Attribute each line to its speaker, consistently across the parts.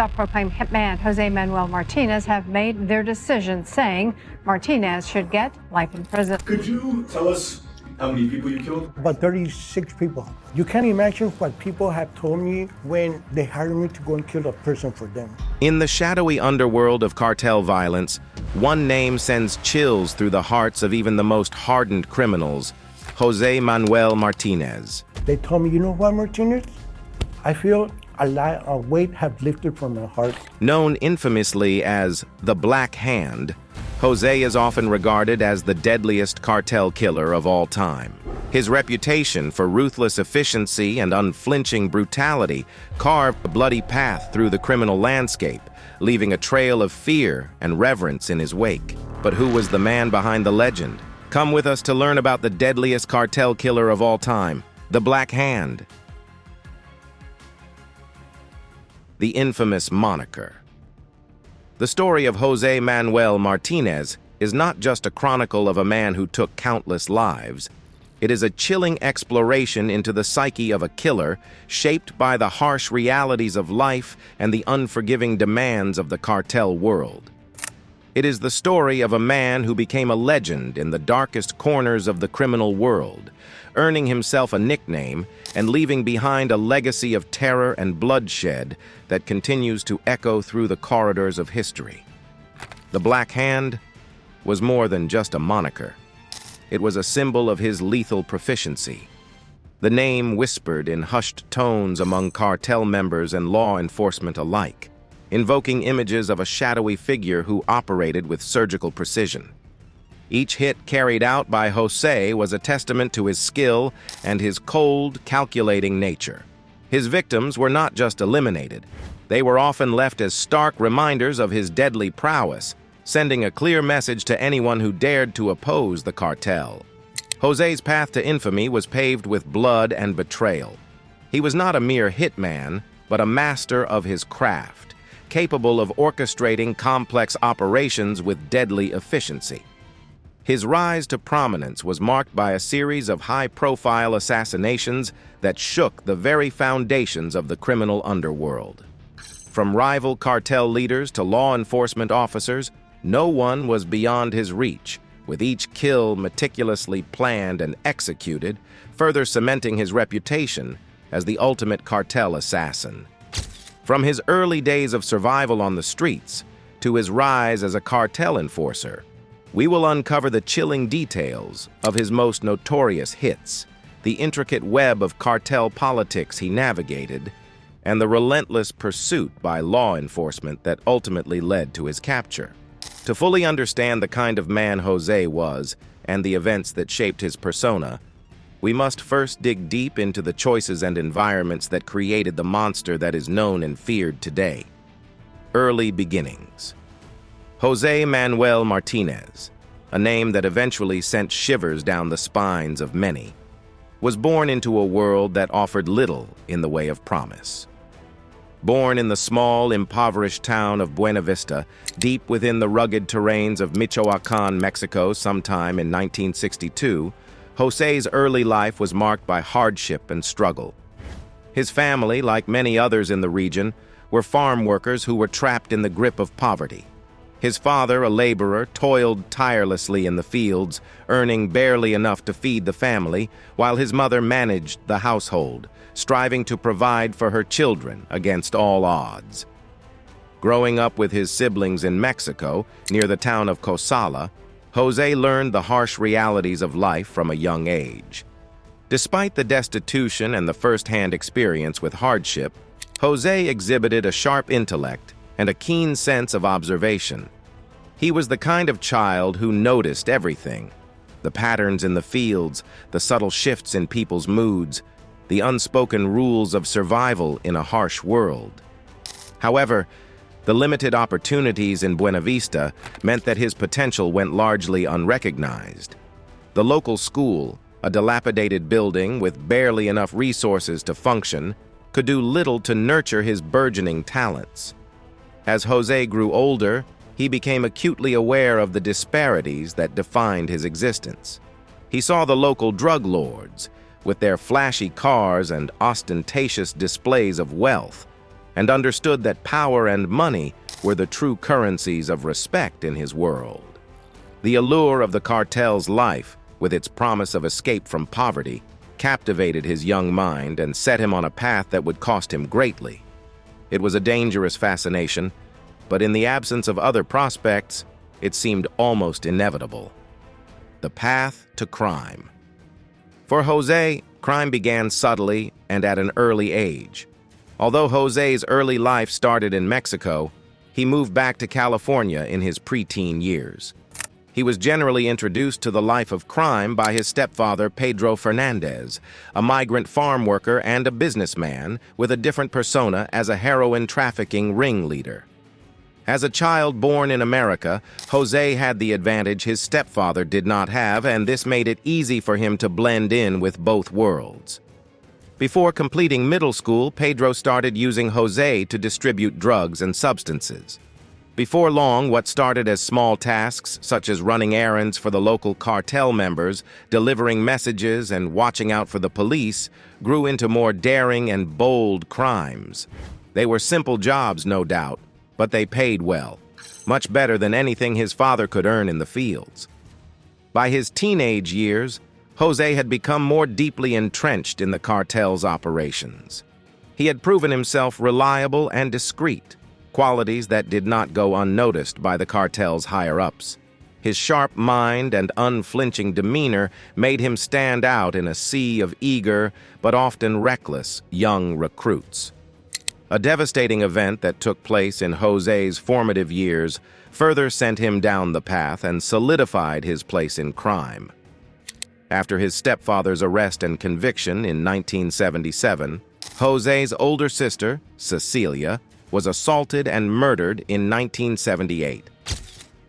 Speaker 1: self-proclaimed hitman Jose Manuel Martinez have made their decision, saying Martinez should get life in prison.
Speaker 2: Could you tell us how many people you killed?
Speaker 3: About 36 people. You can't imagine what people have told me when they hired me to go and kill a person for them.
Speaker 4: In the shadowy underworld of cartel violence, one name sends chills through the hearts of even the most hardened criminals: Jose Manuel Martinez.
Speaker 3: They told me, you know what, Martinez? I feel a weight have lifted from my heart.
Speaker 4: Known infamously as the Black Hand, Jose is often regarded as the deadliest cartel killer of all time. His reputation for ruthless efficiency and unflinching brutality carved a bloody path through the criminal landscape, leaving a trail of fear and reverence in his wake. But who was the man behind the legend? Come with us to learn about the deadliest cartel killer of all time, the Black Hand. The infamous moniker. The story of Jose Manuel Martinez is not just a chronicle of a man who took countless lives. It is a chilling exploration into the psyche of a killer, shaped by the harsh realities of life and the unforgiving demands of the cartel world. It is the story of a man who became a legend in the darkest corners of the criminal world, earning himself a nickname and leaving behind a legacy of terror and bloodshed that continues to echo through the corridors of history. The Black Hand was more than just a moniker. It was a symbol of his lethal proficiency. The name whispered in hushed tones among cartel members and law enforcement alike, invoking images of a shadowy figure who operated with surgical precision. Each hit carried out by Jose was a testament to his skill and his cold, calculating nature. His victims were not just eliminated. They were often left as stark reminders of his deadly prowess, sending a clear message to anyone who dared to oppose the cartel. Jose's path to infamy was paved with blood and betrayal. He was not a mere hitman, but a master of his craft, capable of orchestrating complex operations with deadly efficiency. His rise to prominence was marked by a series of high-profile assassinations that shook the very foundations of the criminal underworld. From rival cartel leaders to law enforcement officers, no one was beyond his reach, with each kill meticulously planned and executed, further cementing his reputation as the ultimate cartel assassin. From his early days of survival on the streets to his rise as a cartel enforcer, we will uncover the chilling details of his most notorious hits, the intricate web of cartel politics he navigated, and the relentless pursuit by law enforcement that ultimately led to his capture. To fully understand the kind of man Jose was and the events that shaped his persona, we must first dig deep into the choices and environments that created the monster that is known and feared today. Early beginnings. Jose Manuel Martinez, a name that eventually sent shivers down the spines of many, was born into a world that offered little in the way of promise. Born in the small, impoverished town of Buena Vista, deep within the rugged terrains of Michoacán, Mexico, sometime in 1962, Jose's early life was marked by hardship and struggle. His family, like many others in the region, were farm workers who were trapped in the grip of poverty. His father, a laborer, toiled tirelessly in the fields, earning barely enough to feed the family, while his mother managed the household, striving to provide for her children against all odds. Growing up with his siblings in Mexico, near the town of Cosala, Jose learned the harsh realities of life from a young age. Despite the destitution and the first-hand experience with hardship, Jose exhibited a sharp intellect and a keen sense of observation. He was the kind of child who noticed everything: the patterns in the fields, the subtle shifts in people's moods, the unspoken rules of survival in a harsh world. However, the limited opportunities in Buena Vista meant that his potential went largely unrecognized. The local school, a dilapidated building with barely enough resources to function, could do little to nurture his burgeoning talents. As Jose grew older, he became acutely aware of the disparities that defined his existence. He saw the local drug lords, with their flashy cars and ostentatious displays of wealth, and understood that power and money were the true currencies of respect in his world. The allure of the cartel's life, with its promise of escape from poverty, captivated his young mind and set him on a path that would cost him greatly. It was a dangerous fascination, but in the absence of other prospects, it seemed almost inevitable. The path to crime. For Jose, crime began subtly and at an early age. Although Jose's early life started in Mexico, he moved back to California in his preteen years. He was generally introduced to the life of crime by his stepfather, Pedro Fernandez, a migrant farm worker and a businessman with a different persona as a heroin trafficking ringleader. As a child born in America, Jose had the advantage his stepfather did not have, and this made it easy for him to blend in with both worlds. Before completing middle school, Pedro started using Jose to distribute drugs and substances. Before long, what started as small tasks, such as running errands for the local cartel members, delivering messages, and watching out for the police, grew into more daring and bold crimes. They were simple jobs, no doubt, but they paid well, much better than anything his father could earn in the fields. By his teenage years, Jose had become more deeply entrenched in the cartel's operations. He had proven himself reliable and discreet, qualities that did not go unnoticed by the cartel's higher-ups. His sharp mind and unflinching demeanor made him stand out in a sea of eager, but often reckless, young recruits. A devastating event that took place in Jose's formative years further sent him down the path and solidified his place in crime. After his stepfather's arrest and conviction in 1977, Jose's older sister, Cecilia, was assaulted and murdered in 1978.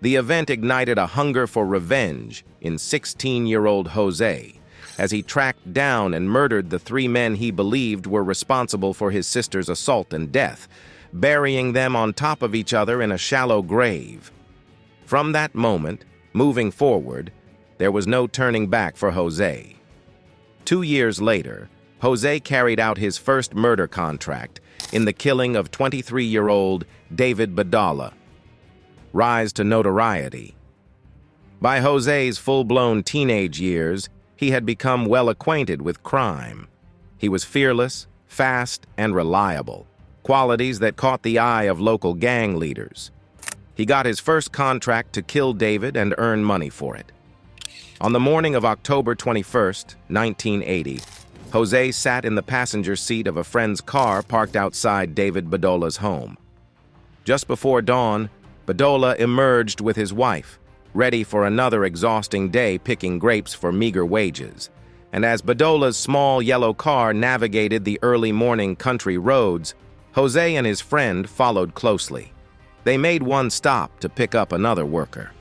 Speaker 4: The event ignited a hunger for revenge in 16-year-old Jose, as he tracked down and murdered the 3 men he believed were responsible for his sister's assault and death, burying them on top of each other in a shallow grave. From that moment, moving forward, there was no turning back for Jose. 2 years later, Jose carried out his first murder contract in the killing of 23-year-old David Badala. Rise to notoriety. By Jose's full-blown teenage years, he had become well acquainted with crime. He was fearless, fast, and reliable, qualities that caught the eye of local gang leaders. He got his first contract to kill David and earn money for it. On the morning of October 21st, 1980, Jose sat in the passenger seat of a friend's car parked outside David Badola's home. Just before dawn, Badola emerged with his wife, ready for another exhausting day picking grapes for meager wages. And as Badola's small yellow car navigated the early morning country roads, Jose and his friend followed closely. They made one stop to pick up another worker.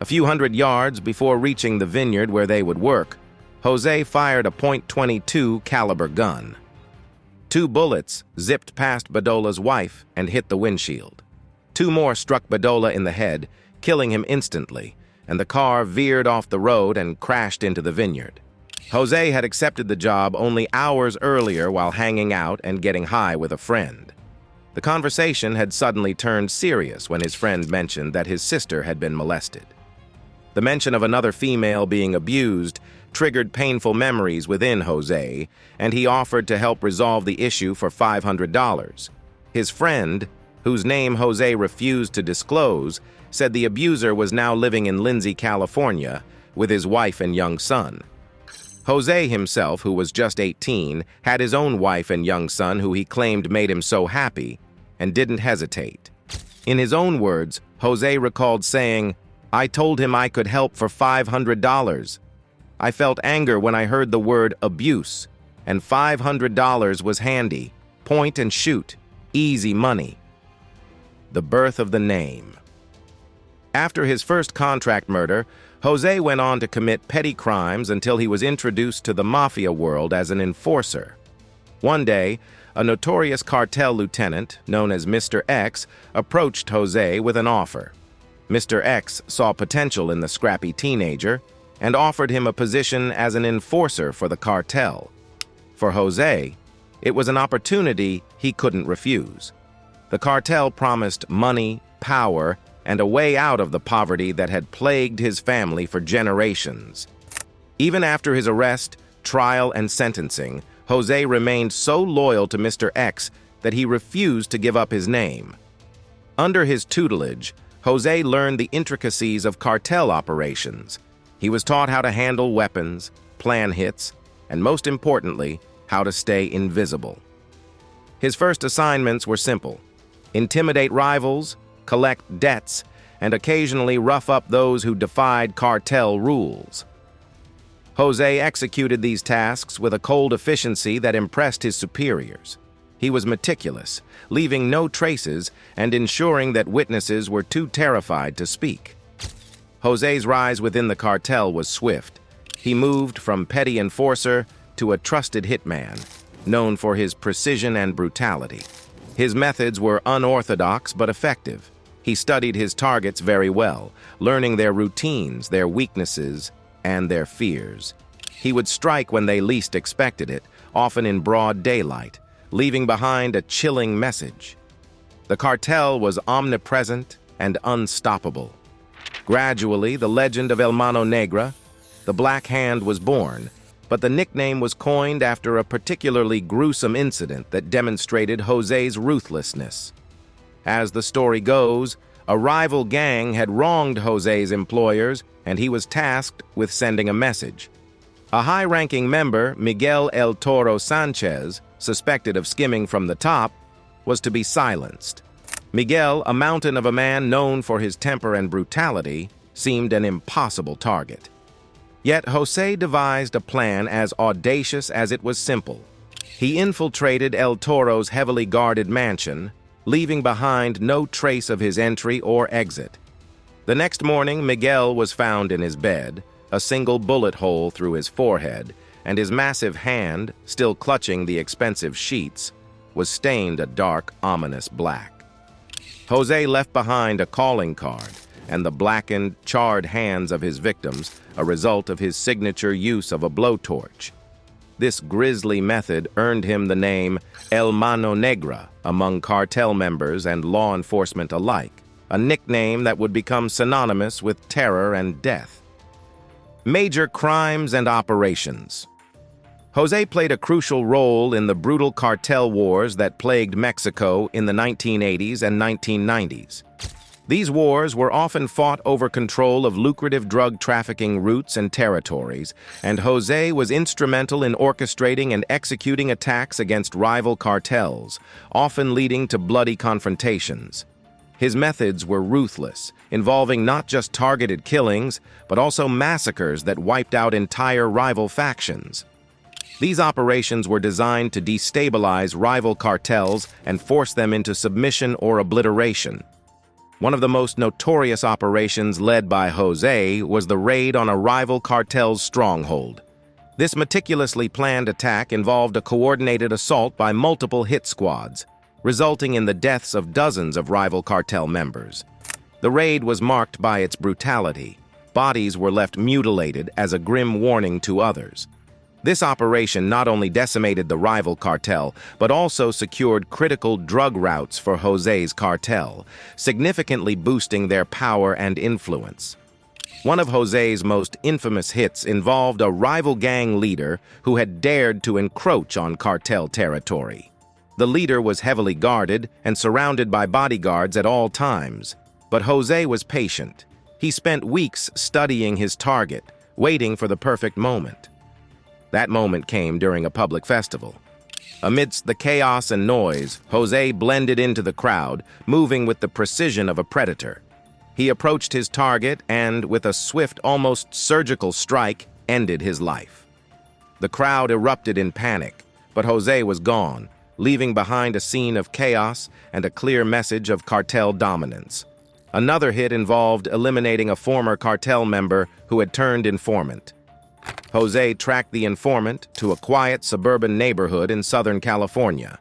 Speaker 4: A few hundred yards before reaching the vineyard where they would work, Jose fired a .22 caliber gun. 2 bullets zipped past Badola's wife and hit the windshield. 2 more struck Badola in the head, killing him instantly, and the car veered off the road and crashed into the vineyard. Jose had accepted the job only hours earlier while hanging out and getting high with a friend. The conversation had suddenly turned serious when his friend mentioned that his sister had been molested. The mention of another female being abused triggered painful memories within Jose, and he offered to help resolve the issue for $500. His friend, whose name Jose refused to disclose, said the abuser was now living in Lindsay, California, with his wife and young son. Jose himself, who was just 18, had his own wife and young son who he claimed made him so happy, and didn't hesitate. In his own words, Jose recalled saying, "I told him I could help for $500. I felt anger when I heard the word abuse, and $500 was handy. Point and shoot. Easy money." The birth of the name. After his first contract murder, Jose went on to commit petty crimes until he was introduced to the mafia world as an enforcer. One day, a notorious cartel lieutenant, known as Mr. X, approached Jose with an offer. Mr. X saw potential in the scrappy teenager and offered him a position as an enforcer for the cartel. For Jose, It was an opportunity he couldn't refuse. The cartel promised money, power, and a way out of the poverty that had plagued his family for generations. Even after his arrest, trial, and sentencing, Jose remained so loyal to Mr. X that he refused to give up his name. Under his tutelage, Jose learned the intricacies of cartel operations. He was taught how to handle weapons, plan hits, and most importantly, how to stay invisible. His first assignments were simple: intimidate rivals, collect debts, and occasionally rough up those who defied cartel rules. Jose executed these tasks with a cold efficiency that impressed his superiors. He was meticulous, leaving no traces and ensuring that witnesses were too terrified to speak. Jose's rise within the cartel was swift. He moved from petty enforcer to a trusted hitman, known for his precision and brutality. His methods were unorthodox but effective. He studied his targets very well, learning their routines, their weaknesses, and their fears. He would strike when they least expected it, often in broad daylight, leaving behind a chilling message. The cartel was omnipresent and unstoppable. Gradually, the legend of El Mano Negra, the Black Hand, was born, but the nickname was coined after a particularly gruesome incident that demonstrated Jose's ruthlessness. As the story goes, a rival gang had wronged Jose's employers, and he was tasked with sending a message. A high-ranking member, Miguel El Toro Sanchez, suspected of skimming from the top, was to be silenced. Miguel, a mountain of a man known for his temper and brutality, seemed an impossible target. Yet Jose devised a plan as audacious as it was simple. He infiltrated El Toro's heavily guarded mansion, leaving behind no trace of his entry or exit. The next morning, Miguel was found in his bed, a single bullet hole through his forehead, and his massive hand, still clutching the expensive sheets, was stained a dark, ominous black. Jose left behind a calling card and the blackened, charred hands of his victims, a result of his signature use of a blowtorch. This grisly method earned him the name El Mano Negra among cartel members and law enforcement alike, a nickname that would become synonymous with terror and death. Major crimes and operations. Jose played a crucial role in the brutal cartel wars that plagued Mexico in the 1980s and 1990s. These wars were often fought over control of lucrative drug trafficking routes and territories, and Jose was instrumental in orchestrating and executing attacks against rival cartels, often leading to bloody confrontations. His methods were ruthless, involving not just targeted killings, but also massacres that wiped out entire rival factions. These operations were designed to destabilize rival cartels and force them into submission or obliteration. One of the most notorious operations led by Jose was the raid on a rival cartel's stronghold. This meticulously planned attack involved a coordinated assault by multiple hit squads, resulting in the deaths of dozens of rival cartel members. The raid was marked by its brutality. Bodies were left mutilated as a grim warning to others. This operation not only decimated the rival cartel, but also secured critical drug routes for Jose's cartel, significantly boosting their power and influence. One of Jose's most infamous hits involved a rival gang leader who had dared to encroach on cartel territory. The leader was heavily guarded and surrounded by bodyguards at all times, but Jose was patient. He spent weeks studying his target, waiting for the perfect moment. That moment came during a public festival. Amidst the chaos and noise, Jose blended into the crowd, moving with the precision of a predator. He approached his target and, with a swift, almost surgical strike, ended his life. The crowd erupted in panic, but Jose was gone, leaving behind a scene of chaos and a clear message of cartel dominance. Another hit involved eliminating a former cartel member who had turned informant. Jose tracked the informant to a quiet suburban neighborhood in Southern California.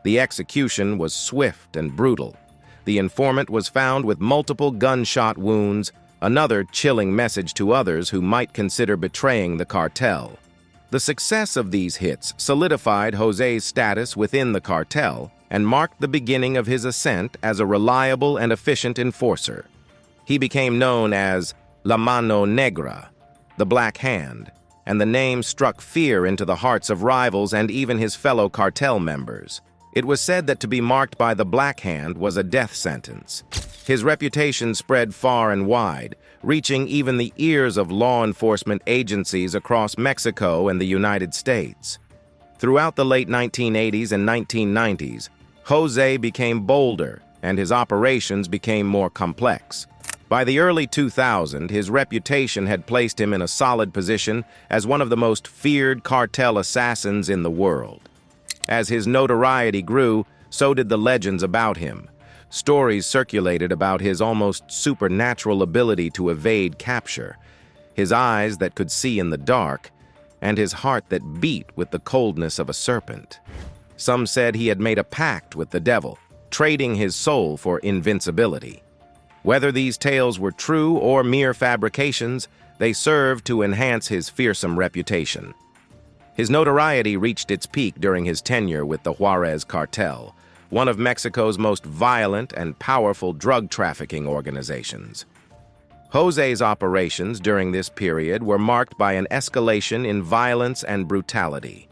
Speaker 4: The execution was swift and brutal. The informant was found with multiple gunshot wounds, another chilling message to others who might consider betraying the cartel. The success of these hits solidified Jose's status within the cartel and marked the beginning of his ascent as a reliable and efficient enforcer. He became known as La Mano Negra, the Black Hand, and the name struck fear into the hearts of rivals and even his fellow cartel members. It was said that to be marked by the Black Hand was a death sentence. His reputation spread far and wide, reaching even the ears of law enforcement agencies across Mexico and the United States. Throughout the late 1980s and 1990s, Jose became bolder and his operations became more complex. By the early 2000s, his reputation had placed him in a solid position as one of the most feared cartel assassins in the world. As his notoriety grew, so did the legends about him. Stories circulated about his almost supernatural ability to evade capture, his eyes that could see in the dark, and his heart that beat with the coldness of a serpent. Some said he had made a pact with the devil, trading his soul for invincibility. Whether these tales were true or mere fabrications, they served to enhance his fearsome reputation. His notoriety reached its peak during his tenure with the Juarez Cartel, one of Mexico's most violent and powerful drug trafficking organizations. Jose's operations during this period were marked by an escalation in violence and brutality.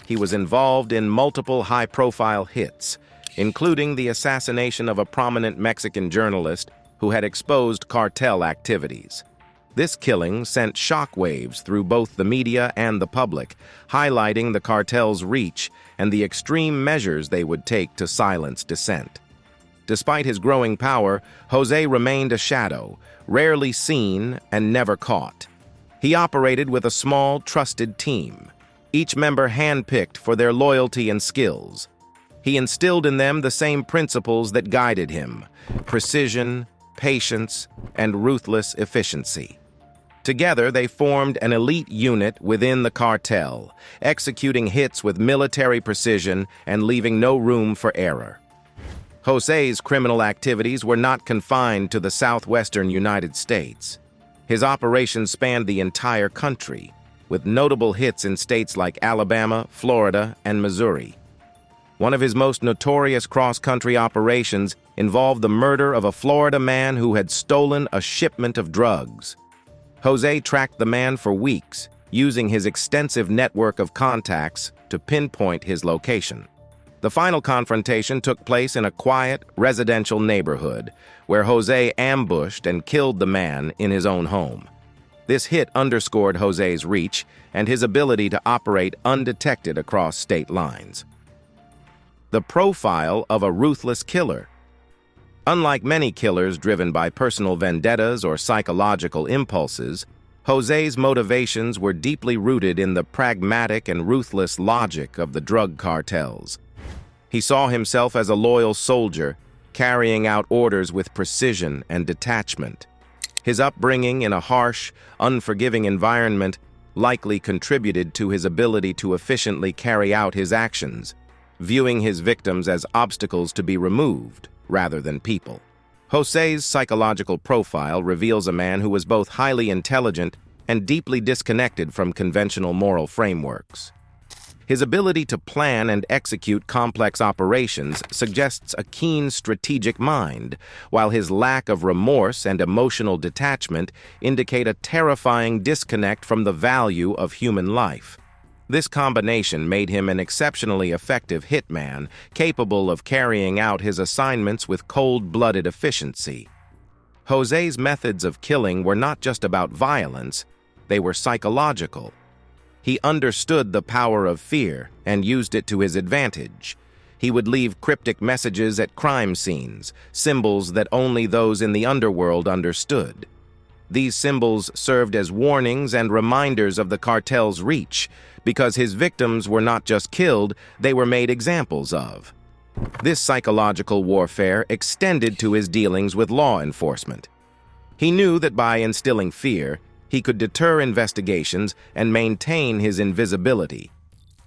Speaker 4: He was involved in multiple high-profile hits, including the assassination of a prominent Mexican journalist who had exposed cartel activities. This killing sent shockwaves through both the media and the public, highlighting the cartel's reach and the extreme measures they would take to silence dissent. Despite his growing power, Jose remained a shadow, rarely seen and never caught. He operated with a small, trusted team, each member handpicked for their loyalty and skills. He instilled in them the same principles that guided him: precision, patience, and ruthless efficiency. Together, they formed an elite unit within the cartel, executing hits with military precision and leaving no room for error. Jose's criminal activities were not confined to the southwestern United States. His operations spanned the entire country, with notable hits in states like Alabama, Florida, and Missouri. One of his most notorious cross-country operations involved the murder of a Florida man who had stolen a shipment of drugs. Jose tracked the man for weeks, using his extensive network of contacts to pinpoint his location. The final confrontation took place in a quiet, residential neighborhood, where Jose ambushed and killed the man in his own home. This hit underscored Jose's reach and his ability to operate undetected across state lines. The profile of a ruthless killer. Unlike many killers driven by personal vendettas or psychological impulses, Jose's motivations were deeply rooted in the pragmatic and ruthless logic of the drug cartels. He saw himself as a loyal soldier, carrying out orders with precision and detachment. His upbringing in a harsh, unforgiving environment likely contributed to his ability to efficiently carry out his actions, viewing his victims as obstacles to be removed rather than people. Jose's psychological profile reveals a man who was both highly intelligent and deeply disconnected from conventional moral frameworks. His ability to plan and execute complex operations suggests a keen strategic mind, while his lack of remorse and emotional detachment indicate a terrifying disconnect from the value of human life. This combination made him an exceptionally effective hitman, capable of carrying out his assignments with cold-blooded efficiency. Jose's methods of killing were not just about violence, they were psychological. He understood the power of fear and used it to his advantage. He would leave cryptic messages at crime scenes, symbols that only those in the underworld understood. These symbols served as warnings and reminders of the cartel's reach, because his victims were not just killed, they were made examples of. This psychological warfare extended to his dealings with law enforcement. He knew that by instilling fear, he could deter investigations and maintain his invisibility.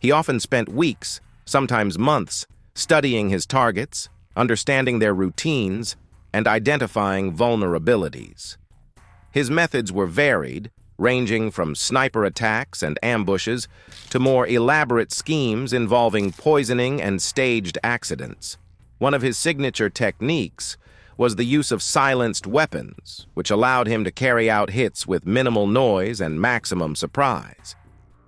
Speaker 4: He often spent weeks, sometimes months, studying his targets, understanding their routines, and identifying vulnerabilities. His methods were varied, ranging from sniper attacks and ambushes to more elaborate schemes involving poisoning and staged accidents. One of his signature techniques was the use of silenced weapons, which allowed him to carry out hits with minimal noise and maximum surprise.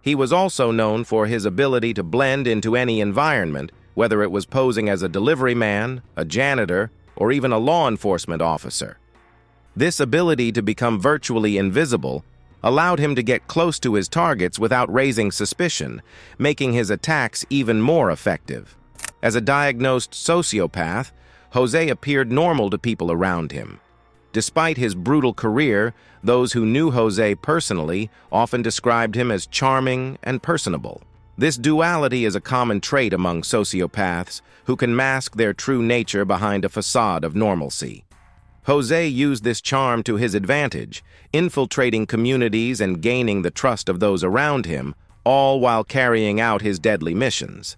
Speaker 4: He was also known for his ability to blend into any environment, whether it was posing as a delivery man, a janitor, or even a law enforcement officer. This ability to become virtually invisible allowed him to get close to his targets without raising suspicion, making his attacks even more effective. As a diagnosed sociopath, Jose appeared normal to people around him. Despite his brutal career, those who knew Jose personally often described him as charming and personable. This duality is a common trait among sociopaths who can mask their true nature behind a facade of normalcy. Jose used this charm to his advantage, infiltrating communities and gaining the trust of those around him, all while carrying out his deadly missions.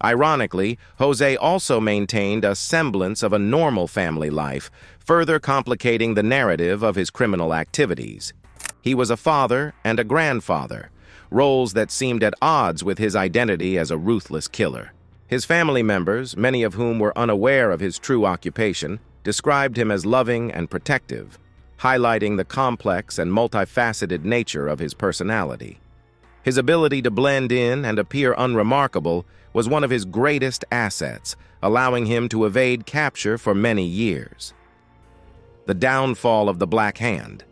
Speaker 4: Ironically, Jose also maintained a semblance of a normal family life, further complicating the narrative of his criminal activities. He was a father and a grandfather, roles that seemed at odds with his identity as a ruthless killer. His family members, many of whom were unaware of his true occupation, described him as loving and protective, highlighting the complex and multifaceted nature of his personality. His ability to blend in and appear unremarkable was one of his greatest assets, allowing him to evade capture for many years. The downfall of the Black Hand.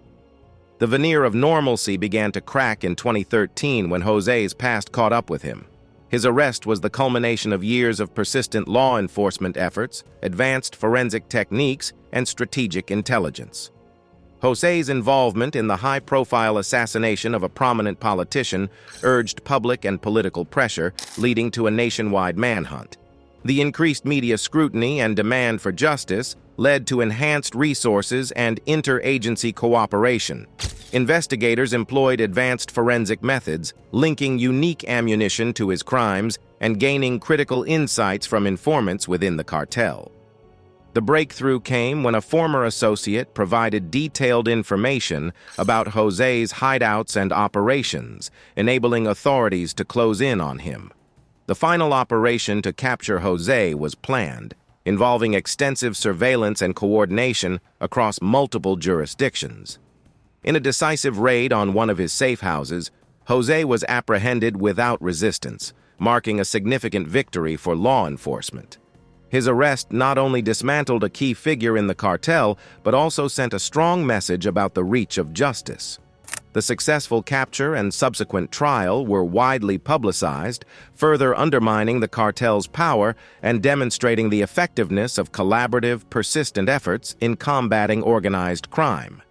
Speaker 4: The veneer of normalcy began to crack in 2013 when Jose's past caught up with him. His arrest was the culmination of years of persistent law enforcement efforts, advanced forensic techniques, and strategic intelligence. Jose's involvement in the high-profile assassination of a prominent politician urged public and political pressure, leading to a nationwide manhunt. The increased media scrutiny and demand for justice led to enhanced resources and interagency cooperation. Investigators employed advanced forensic methods, linking unique ammunition to his crimes and gaining critical insights from informants within the cartel. The breakthrough came when a former associate provided detailed information about Jose's hideouts and operations, enabling authorities to close in on him. The final operation to capture Jose was planned, involving extensive surveillance and coordination across multiple jurisdictions. In a decisive raid on one of his safe houses, Jose was apprehended without resistance, marking a significant victory for law enforcement. His arrest not only dismantled a key figure in the cartel, but also sent a strong message about the reach of justice. The successful capture and subsequent trial were widely publicized, further undermining the cartel's power and demonstrating the effectiveness of collaborative, persistent efforts in combating organized crime.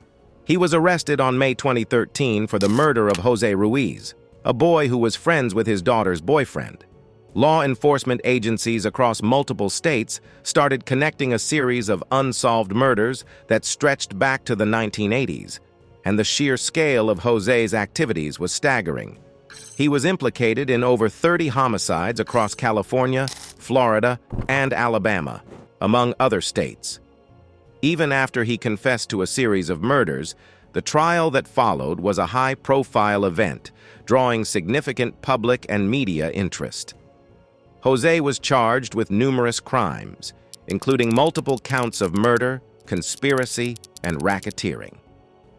Speaker 4: He was arrested on May 2013 for the murder of Jose Ruiz, a boy who was friends with his daughter's boyfriend. Law enforcement agencies across multiple states started connecting a series of unsolved murders that stretched back to the 1980s, and the sheer scale of Jose's activities was staggering. He was implicated in over 30 homicides across California, Florida, and Alabama, among other states. Even after he confessed to a series of murders, the trial that followed was a high-profile event, drawing significant public and media interest. Jose was charged with numerous crimes, including multiple counts of murder, conspiracy, and racketeering.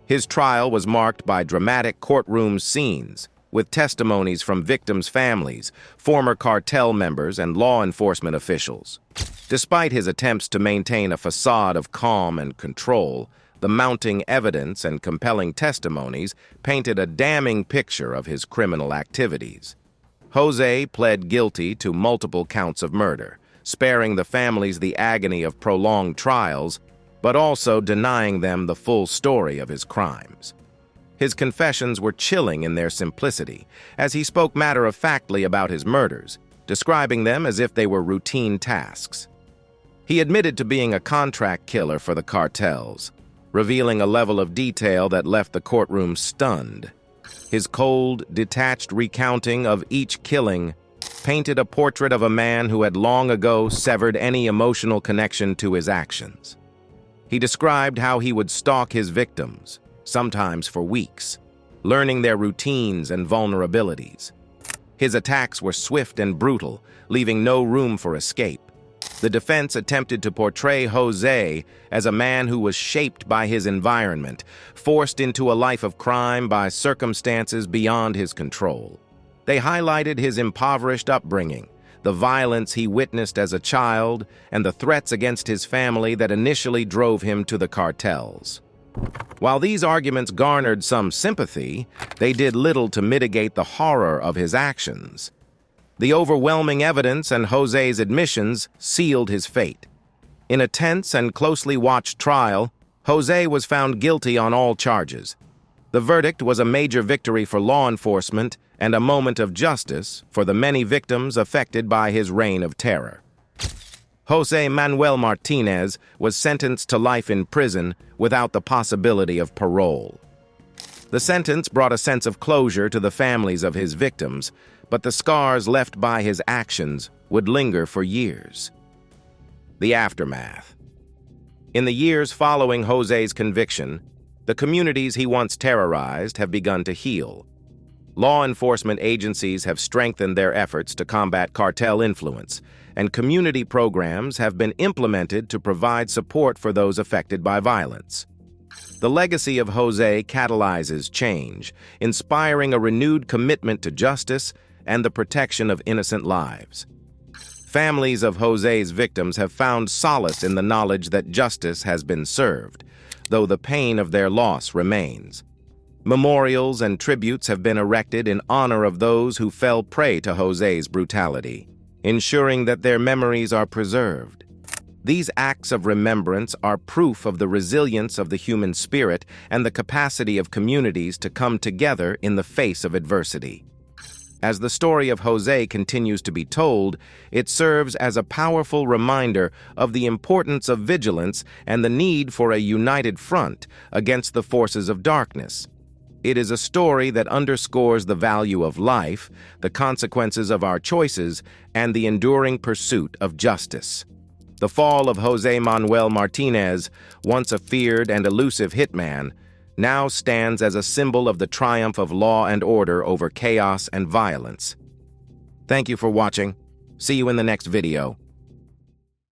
Speaker 4: His trial was marked by dramatic courtroom scenes, with testimonies from victims' families, former cartel members, and law enforcement officials. Despite his attempts to maintain a facade of calm and control, the mounting evidence and compelling testimonies painted a damning picture of his criminal activities. Jose pled guilty to multiple counts of murder, sparing the families the agony of prolonged trials, but also denying them the full story of his crimes. His confessions were chilling in their simplicity, as he spoke matter-of-factly about his murders, describing them as if they were routine tasks. He admitted to being a contract killer for the cartels, revealing a level of detail that left the courtroom stunned. His cold, detached recounting of each killing painted a portrait of a man who had long ago severed any emotional connection to his actions. He described how he would stalk his victims, sometimes for weeks, learning their routines and vulnerabilities. His attacks were swift and brutal, leaving no room for escape. The defense attempted to portray Jose as a man who was shaped by his environment, forced into a life of crime by circumstances beyond his control. They highlighted his impoverished upbringing, the violence he witnessed as a child, and the threats against his family that initially drove him to the cartels. While these arguments garnered some sympathy, they did little to mitigate the horror of his actions. The overwhelming evidence and Jose's admissions sealed his fate. In a tense and closely watched trial, Jose was found guilty on all charges. The verdict was a major victory for law enforcement and a moment of justice for the many victims affected by his reign of terror. Jose Manuel Martinez was sentenced to life in prison without the possibility of parole. The sentence brought a sense of closure to the families of his victims, but the scars left by his actions would linger for years. The aftermath. In the years following Jose's conviction, the communities he once terrorized have begun to heal. Law enforcement agencies have strengthened their efforts to combat cartel influence, and community programs have been implemented to provide support for those affected by violence. The legacy of Jose catalyzes change, inspiring a renewed commitment to justice and the protection of innocent lives. Families of Jose's victims have found solace in the knowledge that justice has been served, though the pain of their loss remains. Memorials and tributes have been erected in honor of those who fell prey to Jose's brutality, ensuring that their memories are preserved. These acts of remembrance are proof of the resilience of the human spirit and the capacity of communities to come together in the face of adversity. As the story of Jose continues to be told, it serves as a powerful reminder of the importance of vigilance and the need for a united front against the forces of darkness. It is a story that underscores the value of life, the consequences of our choices, and the enduring pursuit of justice. The fall of Jose Manuel Martinez, once a feared and elusive hitman, now stands as a symbol of the triumph of law and order over chaos and violence. Thank you for watching. See you in the next video.